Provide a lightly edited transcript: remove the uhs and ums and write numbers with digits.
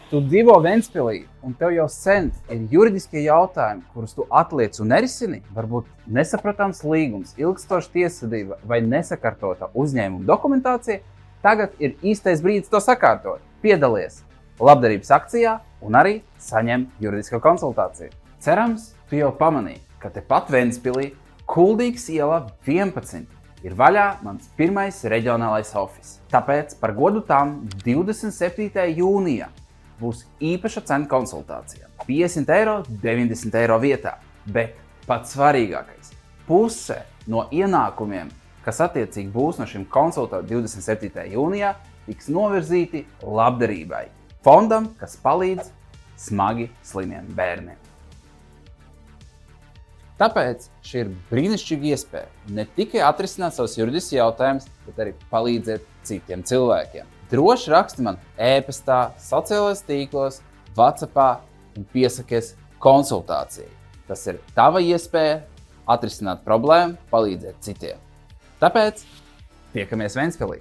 Tu dzīvo Ventspilī, un tev jau sen ir juridiskie jautājumi, kurus tu atliec un nerisini, varbūt nesapratāms līgums, ilgstoša tiesvedība vai nesakārtota uzņēmuma dokumentācija, tagad ir īstais brīdis to sakārtot. Piedalies labdarības akcijā un arī saņem juridisko konsultāciju. Cerams, tu jau pamanīji, ka tepat Ventspilī, Kuldīgas iela 11, ir vaļā mans pirmais reģionālais ofis. Tāpēc par godu tam 27. jūnijā būs īpaša cena konsultācija. 50 eiro, 90 eiro vietā. Bet pats svarīgākais – puse no ienākumiem, kas attiecīgi būs no šim konsultācijām 27. jūnijā, tiks novirzīti labdarībai. Fondam, kas palīdz smagi slimiem bērniem. Tāpēc šī ir brīnišķīga iespēja ne tikai atrisināt savus juridiskus jautājumus, bet arī palīdzēt citiem cilvēkiem. Droši raksti man e-pastā, sociālajos tīklos, WhatsAppā un piesakies konsultācijai. Tas ir tava iespēja atrisināt problēmu, palīdzēt citiem. Tāpēc tiekamies Ventspilī!